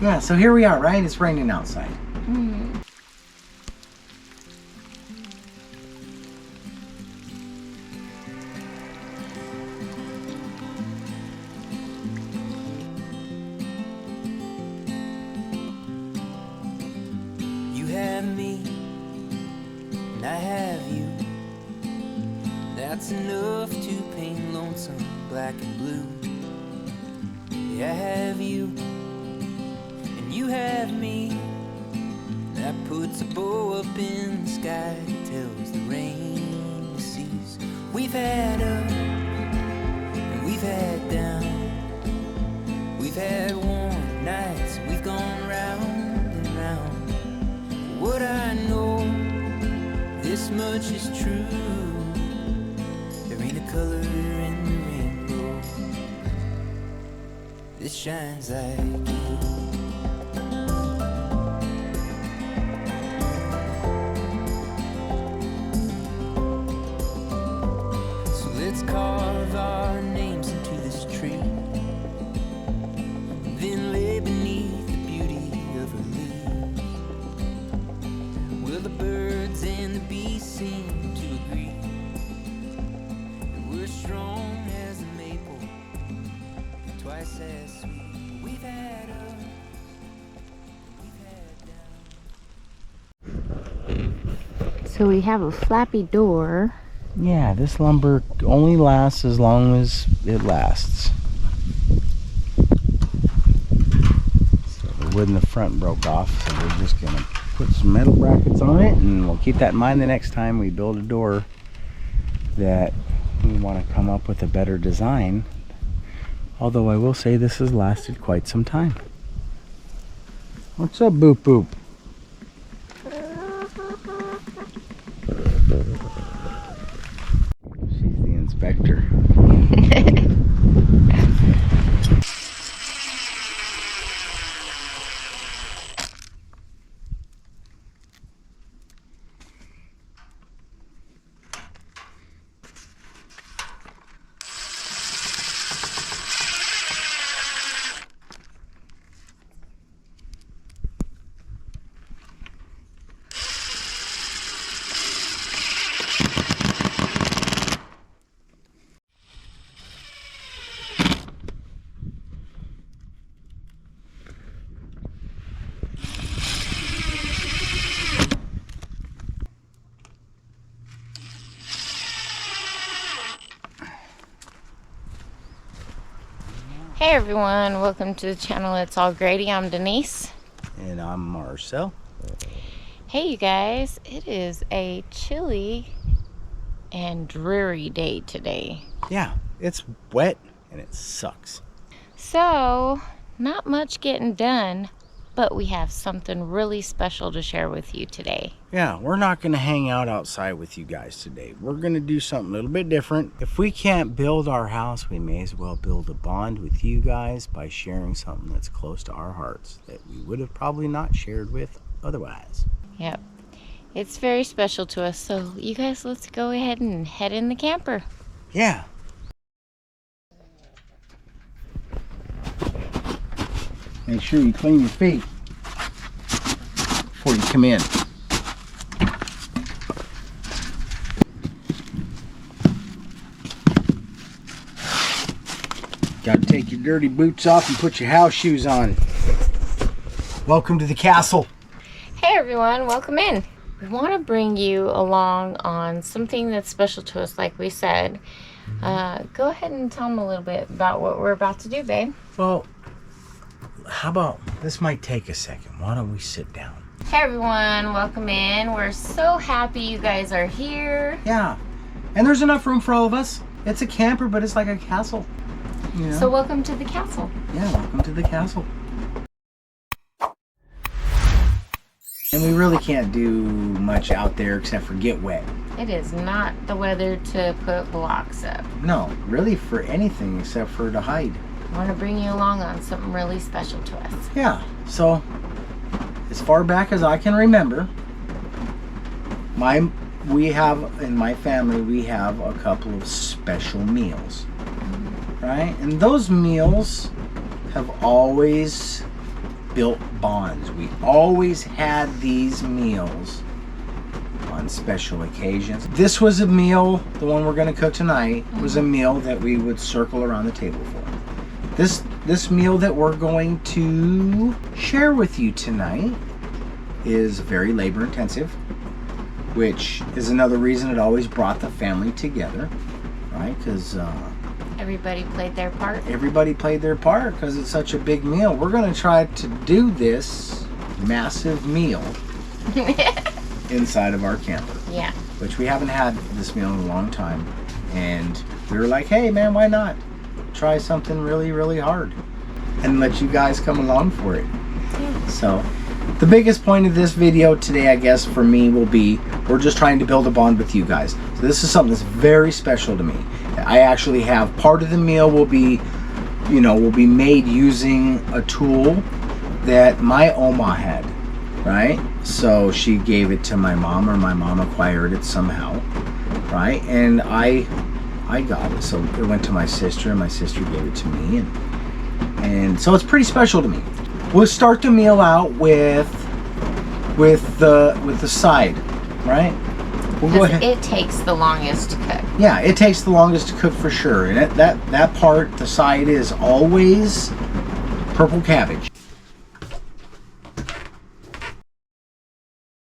Yeah, so here we are, right? It's raining outside. You have me, and I have you. That's enough to paint lonesome black and blue. Yeah, I have you, and you have me. That puts a bow up in the sky, tells the rain to cease. We've had up, and we've had down. We've had warm nights, we've gone round and round. What I know, this much is true. There ain't a color in the rainbow that shines like you. So let's carve our names into this tree, then lay beneath the beauty of her leaves. Will the birds and the bees seem to agree that we're strong as a maple, twice as sweet? We've had up, we've had down. So we have a flappy door. Yeah, this lumber only lasts as long as it lasts. So the wood in the front broke off, so we're just gonna put some metal brackets on it, and we'll keep that in mind the next time we build a door that we want to come up with a better design. Although I will say this has lasted quite some time. What's up, Boop Boop? She's the inspector. Hey everyone, welcome to the channel. It's All Grady. I'm Denise. And I'm Marcel. Hey you guys, it is a chilly and dreary day today. Yeah, it's wet and it sucks. So, not much getting done, but we have something really special to share with you today. Yeah, we're not going to hang out outside with you guys today. We're going to do something a little bit different. If we can't build our house, we may as well build a bond with you guys by sharing something that's close to our hearts that we would have probably not shared with otherwise. Yep. It's very special to us, so you guys, let's go ahead and head in the camper. Yeah. Make sure you clean your feet before you come in. Got to take your dirty boots off and put your house shoes on. Welcome to the castle. Hey everyone, welcome in. We want to bring you along on something that's special to us, like we said. Go ahead and tell them a little bit about what we're about to do, babe. Well, how about, this might take a second. Why don't we sit down? Hey everyone, welcome in. We're so happy you guys are here. Yeah, and there's enough room for all of us. It's a camper, but it's like a castle. You know? So welcome to the castle. Yeah, welcome to the castle. And we really can't do much out there except for get wet. It is not the weather to put blocks up. No, really for anything except for to hide. I want to bring you along on something really special to us. Yeah, so as far back as I can remember, we have, in my family, we have a couple of special meals, right? And those meals have always built bonds. We always had these meals on special occasions. This was a meal, the one we're going to cook tonight, was a meal that we would circle around the table for. This meal that we're going to share with you tonight is very labor intensive, which is another reason it always brought the family together, right? Because everybody played their part. Everybody played their part because it's such a big meal. We're going to try to do this massive meal inside of our camper. Yeah. Which we haven't had this meal in a long time. And we were like, hey man, why not? Try something really, really hard and let you guys come along for it. Yeah. So the biggest point of this video today, I guess, for me will be we're just trying to build a bond with you guys. So this is something that's very special to me. I actually have part of the meal will be made using a tool that my Oma had, right? So she gave it to my mom, or my mom acquired it somehow, right? And I got it. So it went to my sister, and my sister gave it to me, and so it's pretty special to me. We'll start the meal out with the side, right? We'll go ahead. It takes the longest to cook. Yeah, it takes the longest to cook for sure. And that part, the side, is always purple cabbage.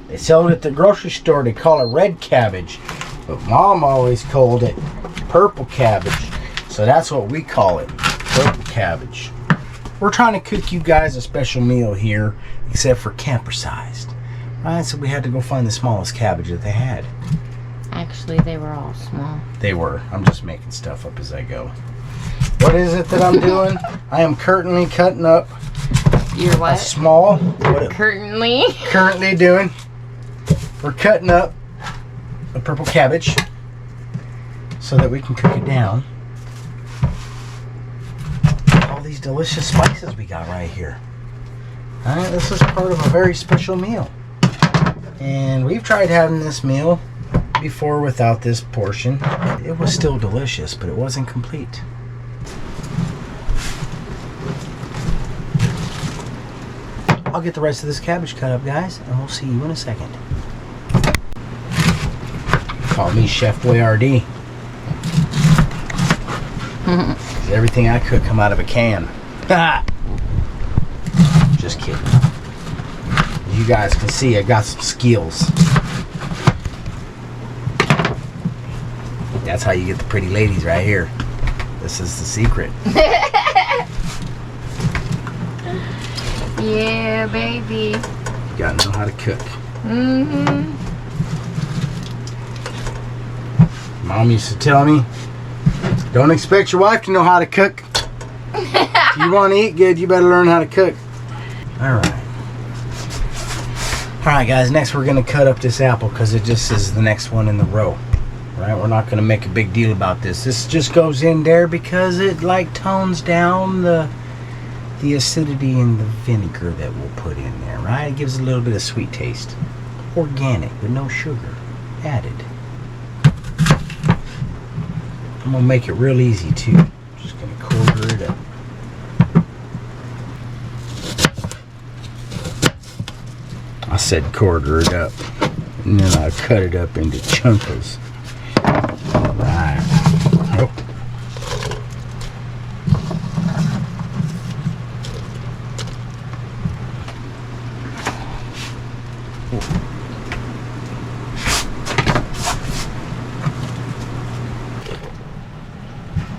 They sell it at the grocery store. They call it red cabbage, but Mom always called it purple cabbage. So that's what we call it, purple cabbage. We're trying to cook you guys a special meal here, except for camper sized. Right, so we had to go find the smallest cabbage that they had. Actually, they were all small. They were. I'm just making stuff up as I go. What is it that I'm doing? I am currently cutting up You're what? a small... Currently doing. We're cutting up a purple cabbage so that we can cook it down. All these delicious spices we got right here. Alright, this is part of a very special meal. And we've tried having this meal before without this portion. It was still delicious, but it wasn't complete. I'll get the rest of this cabbage cut up, guys, and we'll see you in a second. Call me Chef Boyardee. Everything I cook come out of a can. Just kidding. You guys can see I got some skills. That's how you get the pretty ladies right here. This is the secret. Yeah, baby. You gotta know how to cook. Mm-hmm. Mom used to tell me, don't expect your wife to know how to cook. If you want to eat good, you better learn how to cook. Alright. Alright guys, next we're going to cut up this apple because it just is the next one in the row. Right? We're not going to make a big deal about this. This just goes in there because it like tones down the acidity in the vinegar that we'll put in there. Right? It gives a little bit of sweet taste. Organic with no sugar added. I'm going to make it real easy too. Just going to quarter it up. I said quarter it up, and then I cut it up into chunkles. Alright. Oh.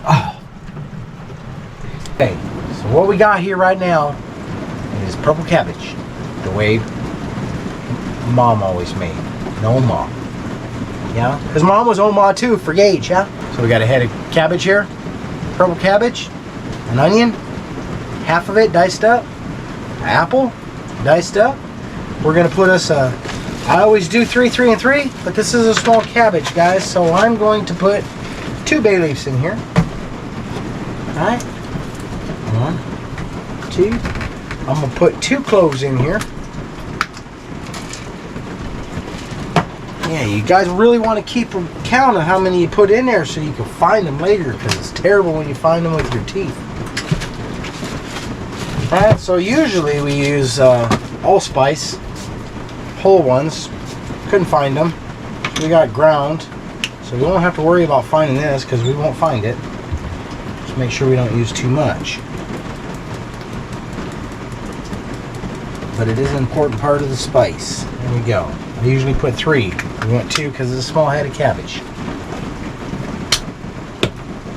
Oh. Okay, so what we got here right now is purple cabbage, the way Mom always made. No Mom. Yeah? Because Mom was Oma too for Gage, yeah? So we got a head of cabbage here. Purple cabbage. An onion. Half of it diced up. Apple. Diced up. We're going to put us a... I always do 3, 3, and 3. But this is a small cabbage, guys. So I'm going to put 2 bay leaves in here. Alright. 1, 2. I'm going to put 2 cloves in here. Yeah, you guys really want to keep count of how many you put in there so you can find them later, because it's terrible when you find them with your teeth. Alright, so usually we use ALSPICE, whole ones. Couldn't find them. So we got ground. So we won't have to worry about finding this because we won't find it. Just make sure we don't use too much. But it is an important part of the spice. There we go. I usually put 3. We went 2 because it's a small head of cabbage.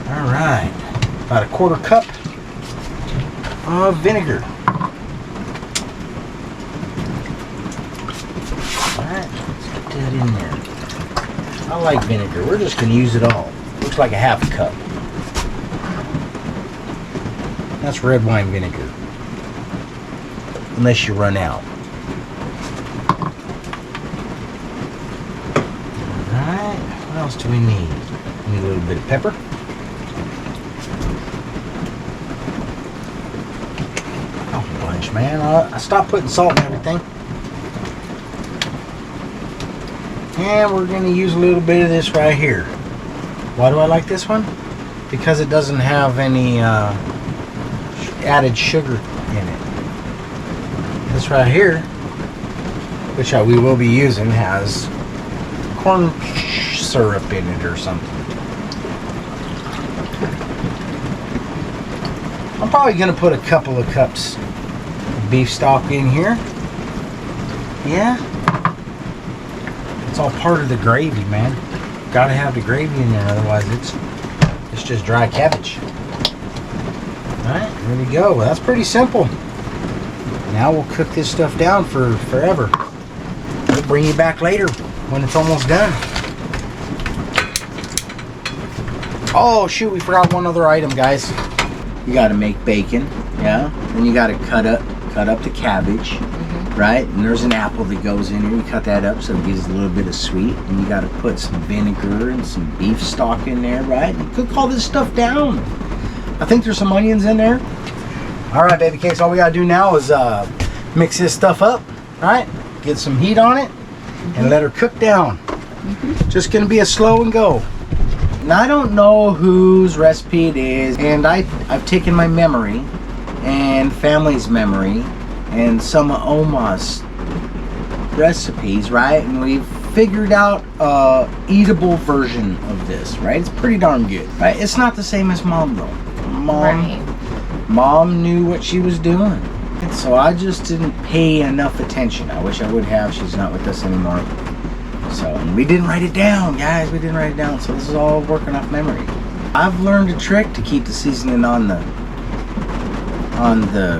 Alright. About a 1/4 cup of vinegar. Alright, let's get that in there. I like vinegar. We're just going to use it all. Looks like a 1/2 cup. That's red wine vinegar. Unless you run out. Alright, what else do we need? We need a little bit of pepper. Oh, a bunch, man. I stopped putting salt in everything. And we're going to use a little bit of this right here. Why do I like this one? Because it doesn't have any added sugar in it. This right here, which we will be using, has corn syrup in it or something. I'm probably going to put a couple of cups of beef stock in here. Yeah. It's all part of the gravy, man. Gotta have the gravy in there, otherwise it's just dry cabbage. Alright, there we go. Well, that's pretty simple. Now we'll cook this stuff down for forever. We'll bring you back later when it's almost done. Oh shoot, we forgot one other item, guys. You gotta make bacon, yeah? Then you gotta cut up the cabbage. Right, and there's an apple that goes in here. You cut that up so it gives a little bit of sweet, and you got to put some vinegar and some beef stock in there, right? You cook all this stuff down. I think there's some onions in there. All right, baby cakes. All we got to do now is mix this stuff up, right? Get some heat on it, and let her cook down. Just gonna be a slow and go. And I don't know whose recipe it is, and I've taken my memory and family's memory and some of Oma's recipes, right? And we've figured out a eatable version of this, right? It's pretty darn good, right? It's not the same as Mom though. Mom knew what she was doing. And so I just didn't pay enough attention. I wish I would have. She's not with us anymore. So, and we didn't write it down, guys. We didn't write it down. So this is all working off memory. I've learned a trick to keep the seasoning on the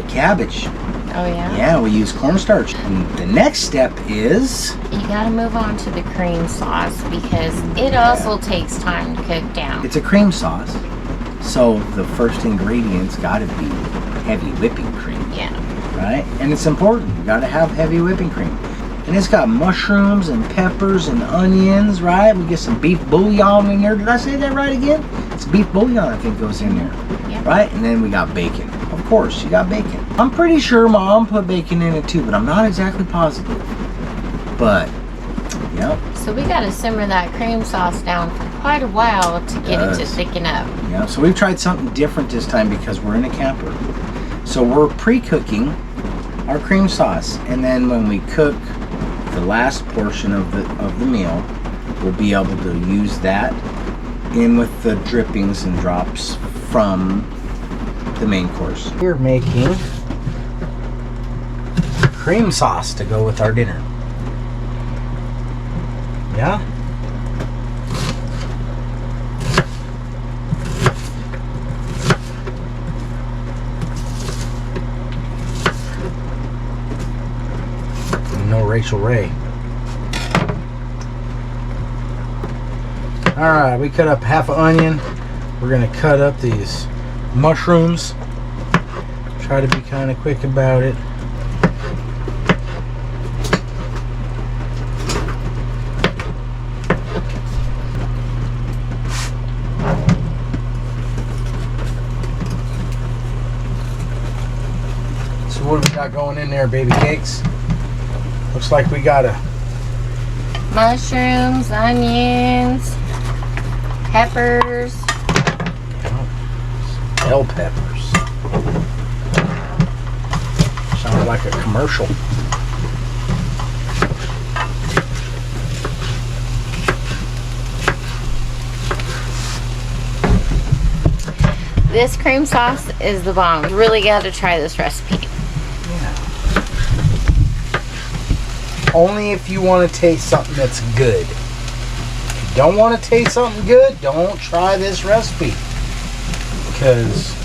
cabbage. Oh yeah? Yeah, we use cornstarch. And the next step is... You gotta move on to the cream sauce because it also takes time to cook down. It's a cream sauce. So the first ingredient's gotta be heavy whipping cream. Yeah. Right? And it's important. You gotta have heavy whipping cream. And it's got mushrooms and peppers and onions, right? We get some beef bouillon in there. Did I say that right again? It's beef bouillon, I think, goes in there. Yeah. Right? And then we got bacon. Of course, you got bacon. I'm pretty sure Mom put bacon in it too, but I'm not exactly positive. But, yep. So we gotta simmer that cream sauce down for quite a while to get it to thicken up. Yeah, so we've tried something different this time because we're in a camper. So we're pre-cooking our cream sauce, and then when we cook the last portion of the meal, we'll be able to use that in with the drippings and drops from the main course. We're making cream sauce to go with our dinner. Yeah? No Rachel Ray. Alright, we cut up half an onion. We're going to cut up these mushrooms. Try to be kind of quick about it. So what do we got going in there, baby cakes? Looks like we got a Mushrooms, onions, peppers. bell peppers. sounded like a commercial. This cream sauce is the bomb. You really got to try this recipe. Yeah. Only if you want to taste something that's good. If you don't want to taste something good, don't try this recipe. Because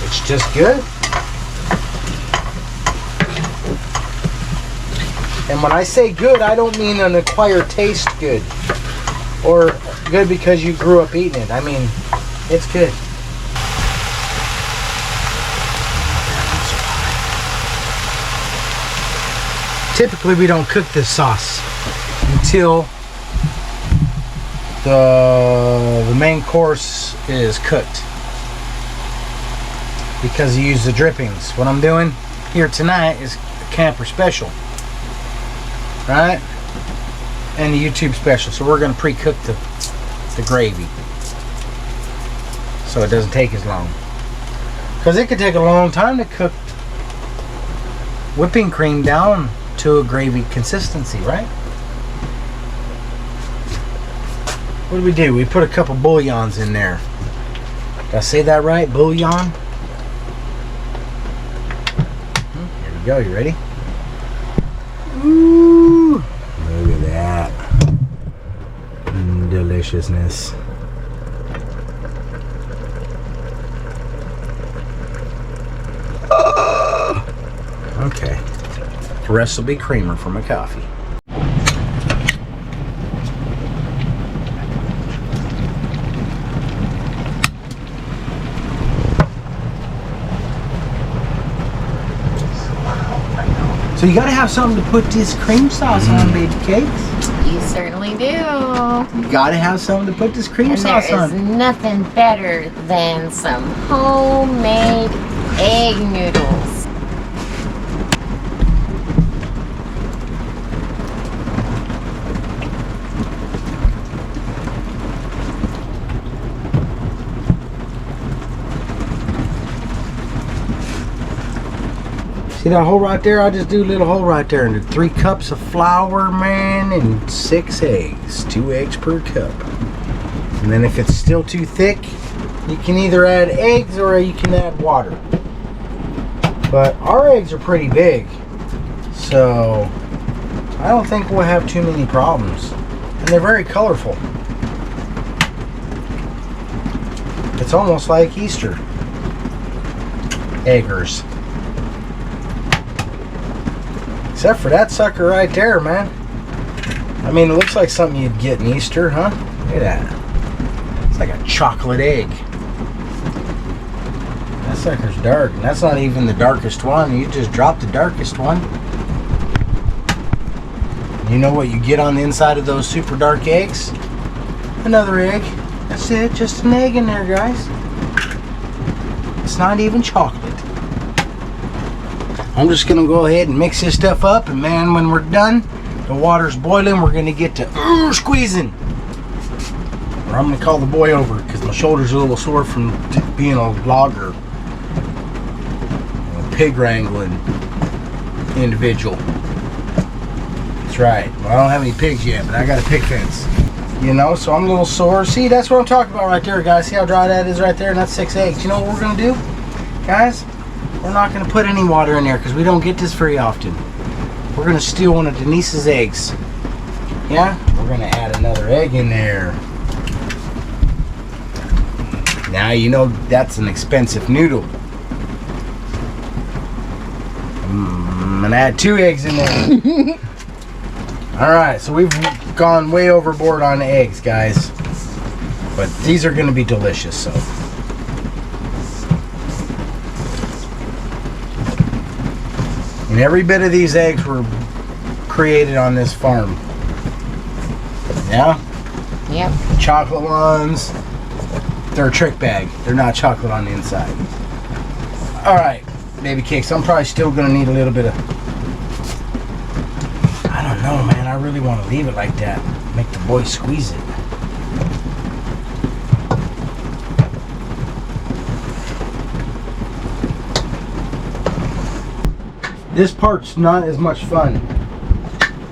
it's just good. And when I say good, I don't mean an acquired taste good. Or good because you grew up eating it. I mean, it's good. Typically, we don't cook this sauce until the main course is cooked, because you use the drippings. What I'm doing here tonight is a camper special, right? And the YouTube special. So we're going to pre-cook the gravy so it doesn't take as long, because it could take a long time to cook whipping cream down to a gravy consistency, right? What do? We put a couple bullions in there. Did I say that right? Bullion? Here we go. You ready? Ooh, look at that. Deliciousness. Okay. The rest will be creamer for my coffee. So you gotta have something to put this cream sauce on, baby cakes. You certainly do. You gotta have something to put this cream And sauce there is on. nothing better than some homemade egg noodles. See that hole right there? I just do a little hole right there, and 3 cups of flour, man, and 6 eggs. 2 eggs per cup. And then if it's still too thick, you can either add eggs or you can add water. But our eggs are pretty big, so I don't think we'll have too many problems. And they're very colorful. It's almost like Easter eggers. Except for that sucker right there, man. I mean, it looks like something you'd get in Easter, huh? Look at that. It's like a chocolate egg. That sucker's dark, and that's not even the darkest one. You just dropped the darkest one. You know what you get on the inside of those super dark eggs? Another egg. That's it, just an egg in there, guys. It's not even chocolate. I'm just gonna go ahead and mix this stuff up, and man, when we're done, the water's boiling, we're gonna get to squeezing. Or I'm gonna call the boy over, because my shoulder's a little sore from being a logger, a pig wrangling individual. That's right. Well, I don't have any pigs yet, but I got a pig fence. You know, so I'm a little sore. See, that's what I'm talking about right there, guys. See how dry that is right there? And that's 6 eggs. You know what we're gonna do, guys? We're not going to put any water in there because we don't get this very often. We're going to steal one of Denise's eggs. Yeah? We're going to add another egg in there. Now you know that's an expensive noodle. I'm going to add 2 eggs in there. Alright, so we've gone way overboard on the eggs, guys. But these are going to be delicious, so... And every bit of these eggs were created on this farm. Yeah? Yep. Chocolate ones, they're a trick bag. They're not chocolate on the inside. Alright, baby cakes. I'm probably still going to need a little bit of... I don't know, man. I really want to leave it like that. Make the boy squeeze it. This part's not as much fun.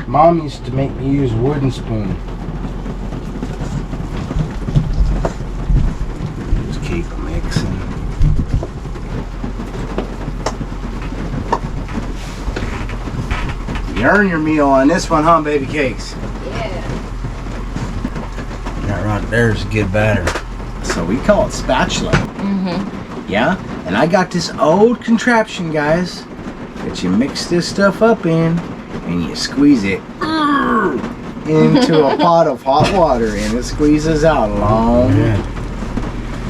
Mom used to make me use wooden spoon. Just keep mixing. You earn your meal on this one, huh, baby cakes? Yeah. That right there's good batter. So we call it spatula. Mm-hmm. Yeah? And I got this old contraption, guys, that you mix this stuff up in and you squeeze it into a pot of hot water and it squeezes out long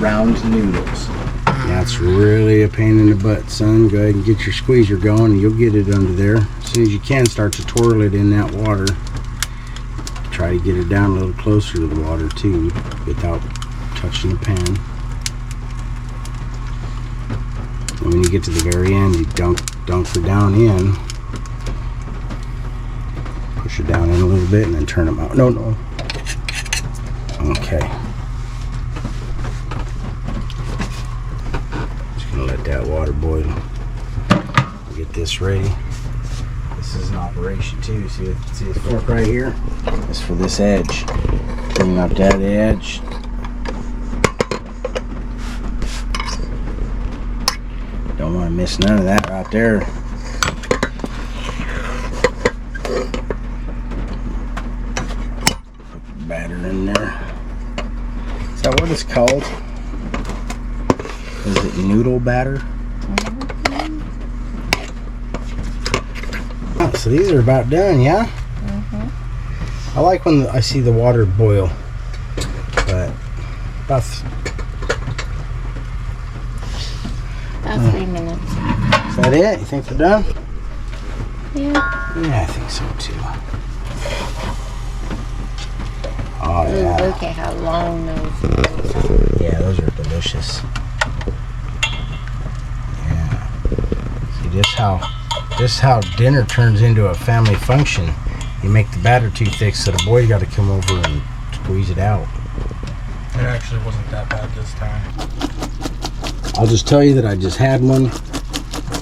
round noodles. That's really a pain in the butt, son. Go ahead and get your squeezer going and you'll get it under there. As soon as you can, start to twirl it in that water. Try to get it down a little closer to the water too without touching the pan. And when you get to the very end, you dunk her down in. Push her down in a little bit and then turn them out. No. Okay. Just gonna let that water boil. Get this ready. This is an operation too. See the fork right here? It's for this edge. Clean up that edge. Don't want to miss none of that right there. Put the batter in there. Is that what it's called? Is it noodle batter? Oh, so these are about done, yeah? Mm-hmm. I like when I see the water boil, but about 3 minutes. Is that it? You think they're done? Yeah. Yeah, I think so too. Oh yeah. Look at how long those are. Yeah, those are delicious. Yeah. See, just how dinner turns into a family function. You make the batter too thick, so the boy got to come over and squeeze it out. It actually wasn't that bad this time. I'll just tell you that I just had one.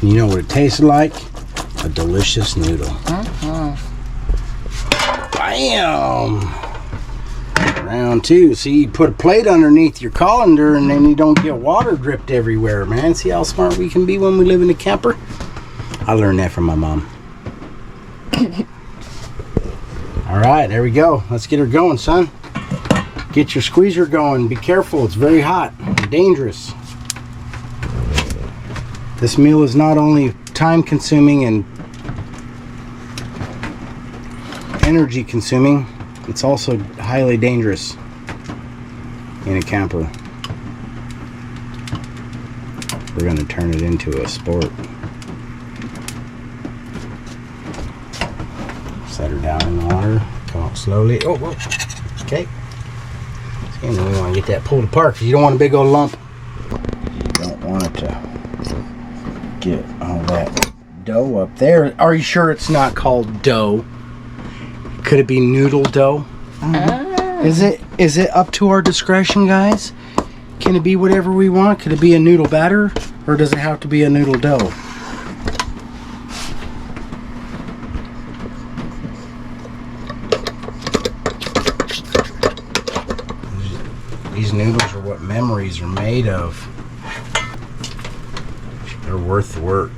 And you know what it tasted like? A delicious noodle. Bam! Round two. See, you put a plate underneath your colander and then you don't get water dripped everywhere, man. See how smart we can be when we live in a camper? I learned that from my mom. All right, there we go. Let's get her going, son. Get your squeezer going. Be careful. It's very hot and dangerous. This meal is not only time consuming and energy consuming, it's also highly dangerous in a camper. We're going to turn it into a sport. Set her down in the water. Come up slowly. Oh, whoa. Okay. And then we want to get that pulled apart because you don't want a big old lump. You don't want it to get all that dough up there. Are you sure it's not called dough? Could it be noodle dough? Is it up to our discretion, guys? Can it be whatever we want? Could it be a noodle batter? Or does it have to be a noodle dough? These noodles are what memories are made of. They're worth the work.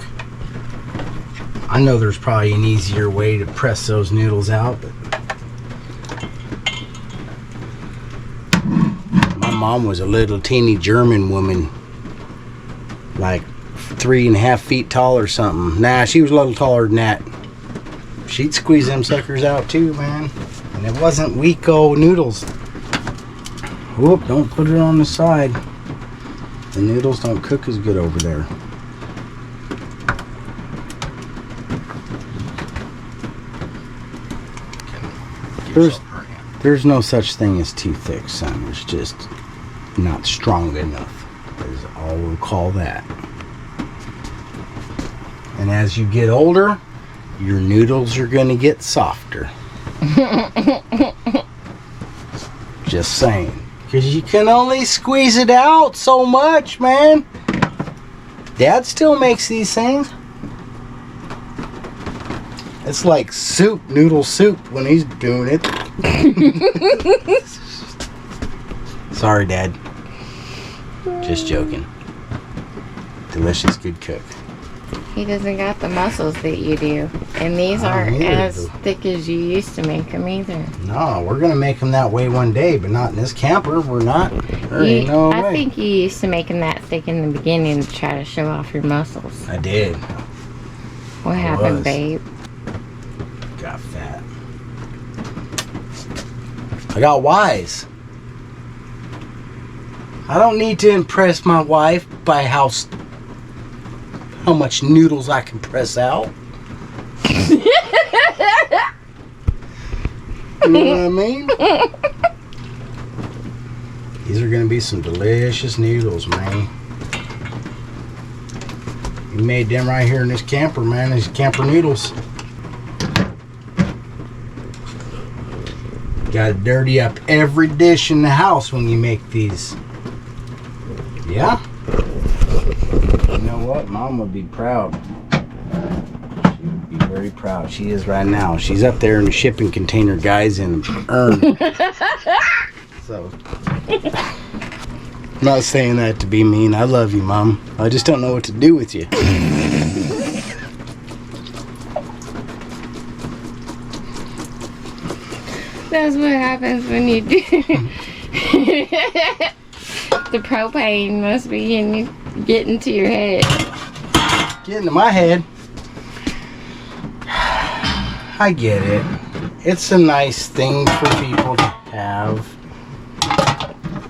I know there's probably an easier way to press those noodles out, but my mom was a little teeny German woman, like 3.5 feet tall or something. Nah, she was a little taller than that. She'd squeeze them suckers out too, man. And it wasn't weak old noodles. Whoop, don't put it on the side. The noodles don't cook as good over there. There's no such thing as too thick, son. It's just not strong enough, is all we'll call that. And as you get older, your noodles are going to get softer. Just saying. Because you can only squeeze it out so much, man. Dad still makes these things. It's like soup, noodle soup when he's doing it. Sorry, Dad. Just joking. Delicious, good cook. He doesn't got the muscles that you do. And these aren't as thick as you used to make them either. No, we're going to make them that way one day, but not in this camper. We're not. There ain't no way. I think you used to make them that thick in the beginning to try to show off your muscles. I did. What happened, babe? Got fat. I got wise. I don't need to impress my wife by how much noodles I can press out. You know what I mean? These are gonna be some delicious noodles, man. We made them right here in this camper, man. These camper noodles. Gotta dirty up every dish in the house when you make these. Yeah? You know what? Mom would be proud. She would be very proud. She is right now. She's up there in the shipping container, guys, in the urn. So, I'm not saying that to be mean. I love you, Mom. I just don't know what to do with you. That's what happens when you do. The propane must be getting to your head. Get into my head. I get it. It's a nice thing for people to have.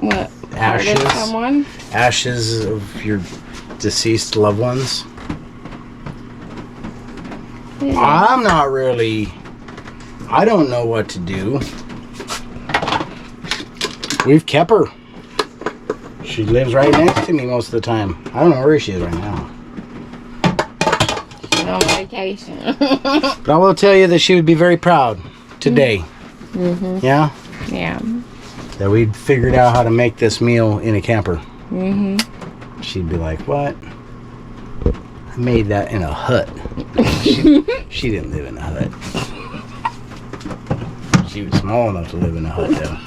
What? Ashes. Part of someone? Ashes of your deceased loved ones. Yeah. I'm not really. I don't know what to do. We've kept her. She lives right next to me most of the time. I don't know where she is right now. She's on vacation. But I will tell you that she would be very proud today. Mm-hmm. Yeah? Yeah. That we'd figured out how to make this meal in a camper. Mm-hmm. She'd be like, what? I made that in a hut. She didn't live in a hut. She was small enough to live in a hut, though.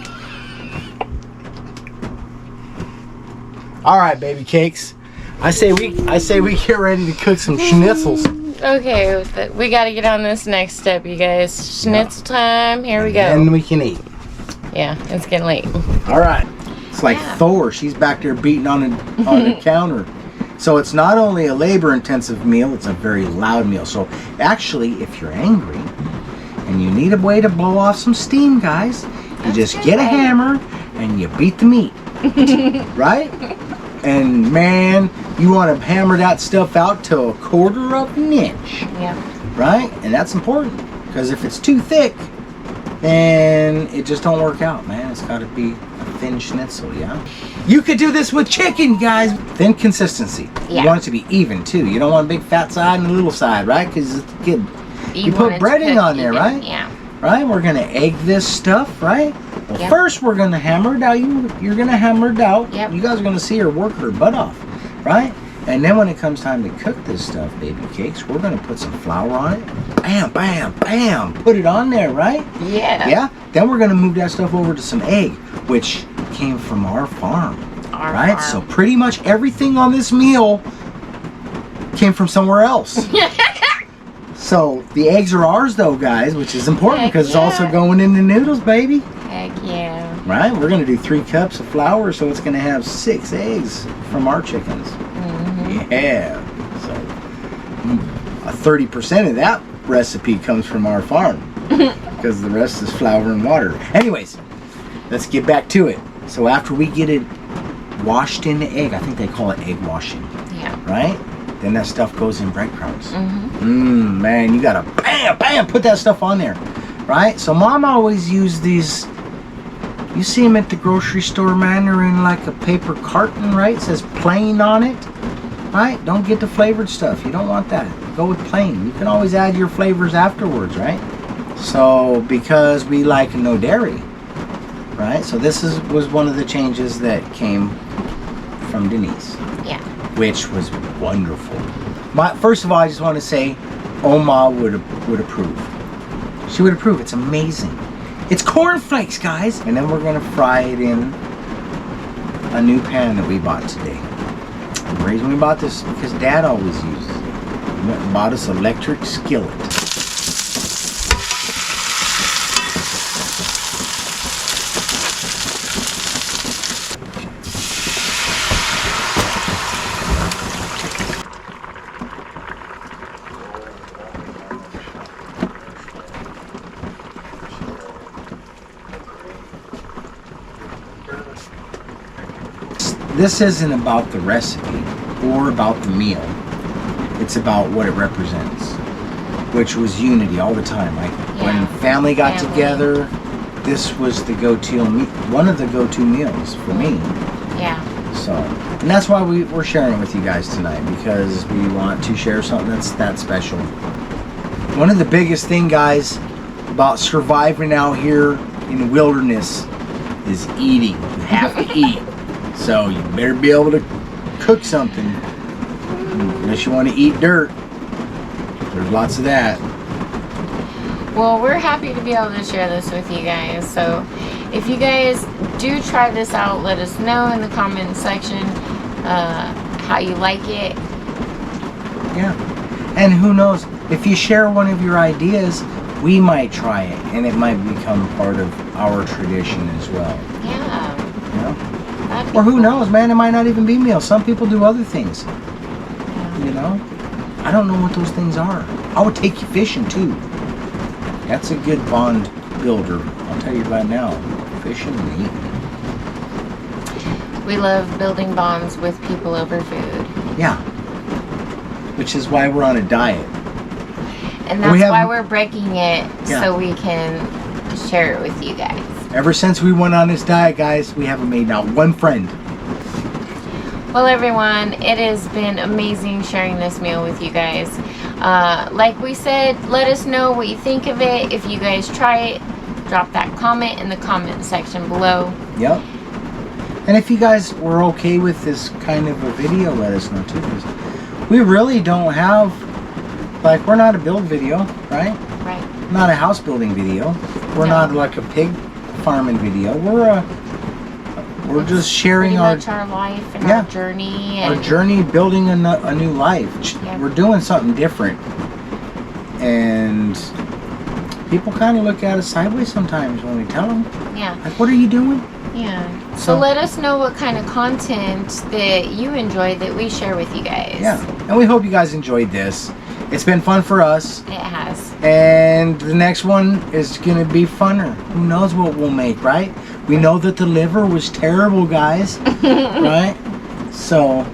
All right, baby cakes. I say we get ready to cook some schnitzels. Okay, we got to get on this next step, you guys. Schnitzel time. Here we go. And we can eat. Yeah, it's getting late. All right. It's like Thor. She's back there beating on the counter. So it's not only a labor-intensive meal, it's a very loud meal. So actually, if you're angry and you need a way to blow off some steam, guys, you just get a hammer and you beat the meat. Right? And man, you want to hammer that stuff out to 1/4 of an inch. Yeah. Right? And that's important. Because if it's too thick, then it just don't work out, man. It's got to be a thin schnitzel, yeah? You could do this with chicken, guys. Thin consistency. Yeah. You want it to be even, too. You don't want a big fat side and a little side, right? Because it's good. You put breading on there, right? Yeah. Right? We're going to egg this stuff, right? Well, Yep. first we're going to hammer it out. You're going to hammer it out. Yep. You guys are going to see her work her butt off, right? And then when it comes time to cook this stuff, baby cakes, we're going to put some flour on it. Bam, bam, bam. Put it on there, right? Yeah. Yeah? Then we're going to move that stuff over to some egg, which came from our farm. Our right? farm. So pretty much everything on this meal came from somewhere else. So the eggs are ours, though, guys, which is important Heck because it's also yeah. going in the noodles, baby. Heck yeah. Right? We're going to do 3 cups of flour, so it's going to have 6 eggs from our chickens. Mm-hmm. Yeah. So 30% of that recipe comes from our farm because the rest is flour and water. Anyways, let's get back to it. So after we get it washed in the egg, I think they call it egg washing. Yeah. Right? Then that stuff goes in breadcrumbs. Mm-hmm. Man, you gotta bam, bam, put that stuff on there. Right? So Mom always used these. You see them at the grocery store, man. They're in like a paper carton, right? It says plain on it. Right? Don't get the flavored stuff. You don't want that. Go with plain. You can always add your flavors afterwards, right? So, because we like no dairy, right? So this was one of the changes that came from Denise. Yeah. Which was wonderful. First of all, I just want to say Oma would approve. She would approve. It's amazing. It's cornflakes, guys. And then we're gonna fry it in a new pan that we bought today. The reason we bought this is because Dad always uses it. We went and bought us an electric skillet. This isn't about the recipe or about the meal. It's about what it represents, which was unity all the time. Like when family got together, this was the go-to, one of the go-to meals for me. Yeah. So, and that's why we're sharing it with you guys tonight, because we want to share something that's that special. One of the biggest thing, guys, about surviving out here in the wilderness is eating. You have to eat. So you better be able to cook something, unless you want to eat dirt. There's lots of that. Well, we're happy to be able to share this with you guys. So if you guys do try this out, let us know in the comment section how you like it. Yeah. And who knows, if you share one of your ideas, we might try it, and it might become part of our tradition as well. Yeah. You know? Or who knows, man, it might not even be meals. Some people do other things. You know? I don't know what those things are. I would take you fishing too. That's a good bond builder. I'll tell you right now. Fishing and eating. We love building bonds with people over food. Yeah. Which is why we're on a diet. And that's why we're breaking it, so we can share it with you guys. Ever since we went on this diet, guys, we haven't made not one friend. Well, everyone, it has been amazing sharing this meal with you guys. Like we said, let us know what you think of it. If you guys try it, drop that comment in the comment section below. Yep. And if you guys were okay with this kind of a video, let us know too. Because we really don't have, like, we're not a build video, right? Right. Not a house building video. We're not like a pig farming video. We're just sharing our life and our journey. Our journey building a new life. Yeah. We're doing something different. And people kind of look at us sideways sometimes when we tell them. Yeah. Like, what are you doing? Yeah. So let us know what kind of content that you enjoy that we share with you guys. Yeah. And we hope you guys enjoyed this. It's been fun for us. It has. And the next one is going to be funner. Who knows what we'll make, right? We know that the liver was terrible, guys. Right? So,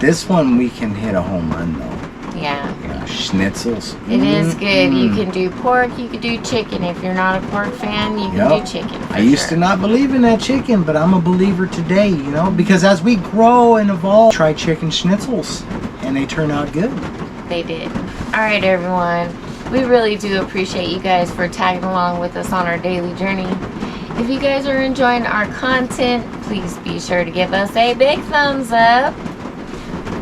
this one we can hit a home run, though. Yeah. Schnitzels. It is good. You can do pork, you can do chicken. If you're not a pork fan, you can do chicken. I used to not believe in that chicken, but I'm a believer today, you know? Because as we grow and evolve, try chicken schnitzels, and they turn out good. They did. Alright, everyone. We really do appreciate you guys for tagging along with us on our daily journey. If you guys are enjoying our content, please be sure to give us a big thumbs up.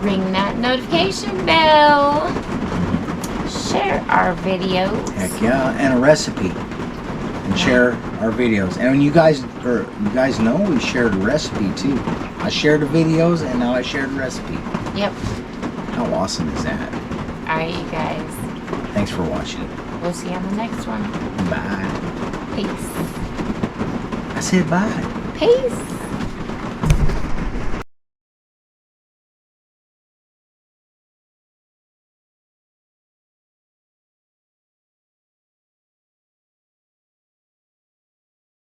Ring that notification bell. Share our videos. Heck yeah, and a recipe. And share our videos. And when you guys know, we shared a recipe too. I shared the videos, and now I shared the recipe. Yep. How awesome is that? Alright, you guys. Thanks for watching. We'll see you on the next one. Bye. Peace. I said bye. Peace.